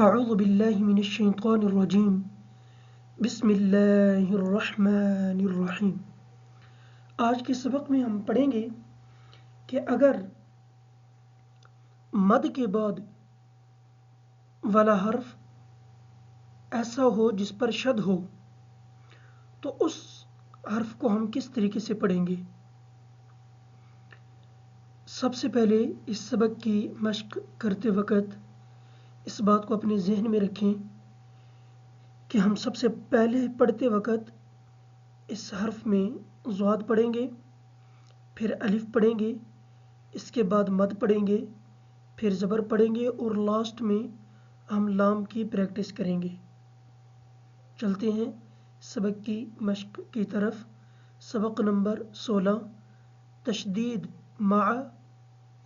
اعوذ باللہ من الشیطان الرجیم بسم اللہ الرحمن الرحیم۔ آج کے سبق میں ہم پڑھیں گے کہ اگر مد کے بعد والا حرف ایسا ہو جس پر شد ہو تو اس حرف کو ہم کس طریقے سے پڑھیں گے۔ سب سے پہلے اس سبق کی مشق کرتے وقت اس بات کو اپنے ذہن میں رکھیں کہ ہم سب سے پہلے پڑھتے وقت اس حرف میں ضاد پڑھیں گے، پھر الف پڑھیں گے، اس کے بعد مد پڑھیں گے، پھر زبر پڑھیں گے اور لاسٹ میں ہم لام کی پریکٹس کریں گے۔ چلتے ہیں سبق کی مشق کی طرف۔ سبق نمبر 16، تشدید مع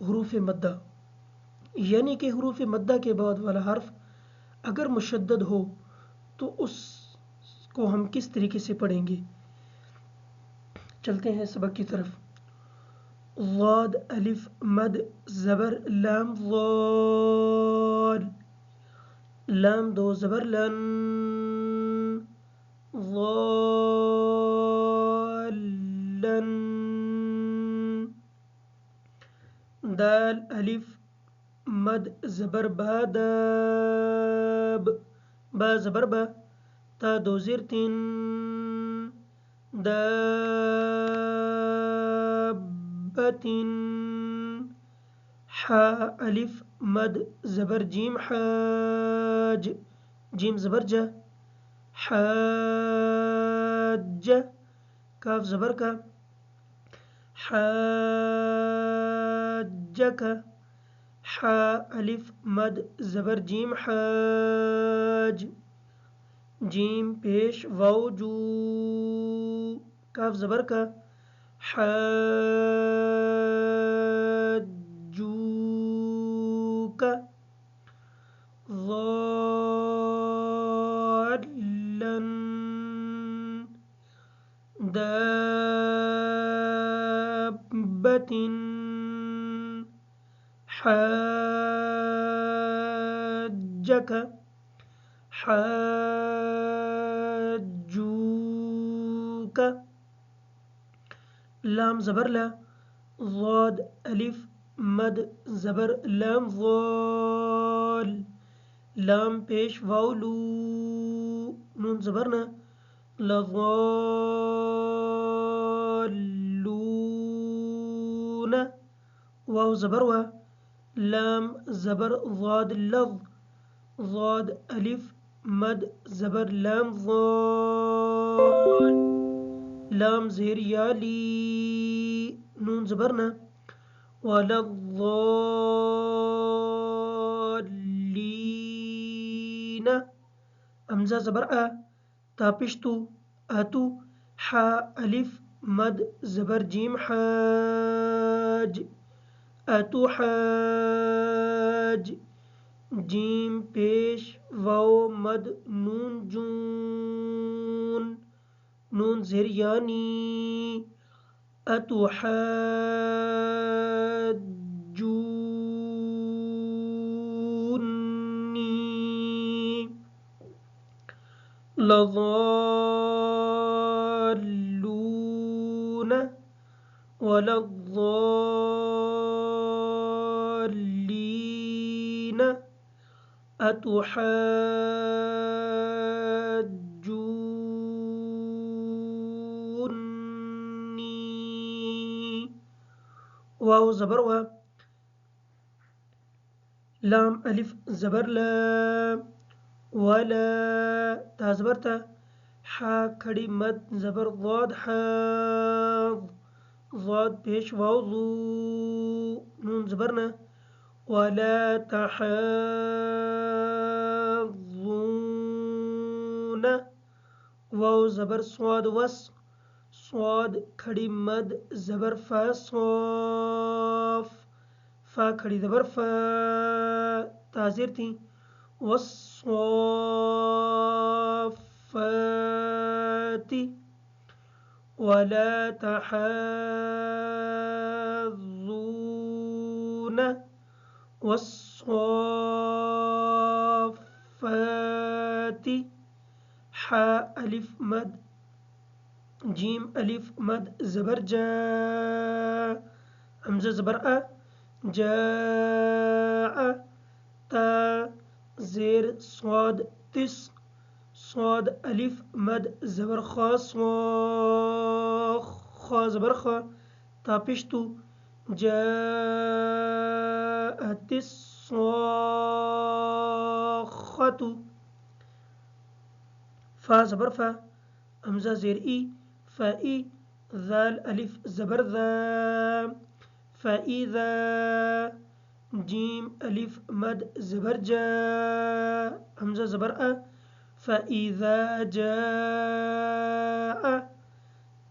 حروف مدہ، یعنی کہ حروف مدہ کے بعد والا حرف اگر مشدد ہو تو اس کو ہم کس طریقے سے پڑھیں گے۔ چلتے ہیں سبق کی طرف۔ ضاد الف مد زبر لام ضال، لام دو زبر لن، ضالن، دال الف مد زبر با داب، با زبر با، تا دو زیر تین، دابتن، حا الف مد زبر جیم حاج، جیم زبر جا، حاج، کاف زبر کا، حاجک، حا الف مد زبر جیم حاج، جیم پیش واو جو، کاف زبر کا، حاجوک، ضالن، دابتن، حاجک، حاجوک، لام زبر لا، ضاد الف مد زبر لام ضال، لام پیش واو لو، نون زبرنا، لضالون، واو زبر وا، لام زبر ضاد لظ، ضاد الف مد زبر لام ضال، لام زیر یا لی، نون زبرنا، ولا الضالین، حمزہ زبر آ، تا پشتو اتو، حا الف مد زبر جیم حاج، اتو حاج، جیم پیش واو مد نون جون، نون زیر یانی، اتو حاجونی، لضالون، ولا الضالين، أتحاجوني، واو زبر وا، لام ألف زبر لا، ولا، تا زبر تا، حا کھڑی مد زبر ضاد حاض، ضاد پیش واو ضو، نون زبرنا، ولا تحاضون، واو زبر صاد وس، صاد کھڑی مد زبر فا صاف، فا کھڑی زبر فا، تازیر تھی، والصافات، ولا تحاضون، والصافات، حاء ألف مد جيم ألف مد زبر جا همزة زبر أ جاء تا زير صاد تس صاد ألف مد زبر خا صا خا زبر خا تا پشتو جاءت الصاخة فا زبر فا همزة زير إي فإي ذال ألف زبر ذا فإذا جيم ألف مد زبر جا همزة زبر أ فإذا جاء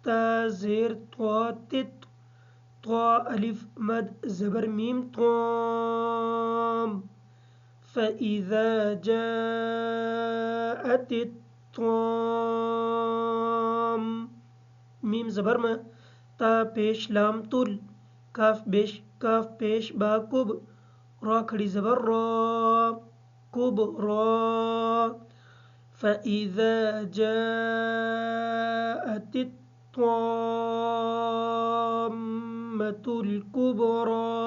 تا زير طا تت طا ألف مد زبر ميم طام فإذا جاءت الطام ميم زبر ما تا پیش لام تل کاف پیش با کب را کھڑی زبر را کب را فإذا جاءت الطامة الكبرى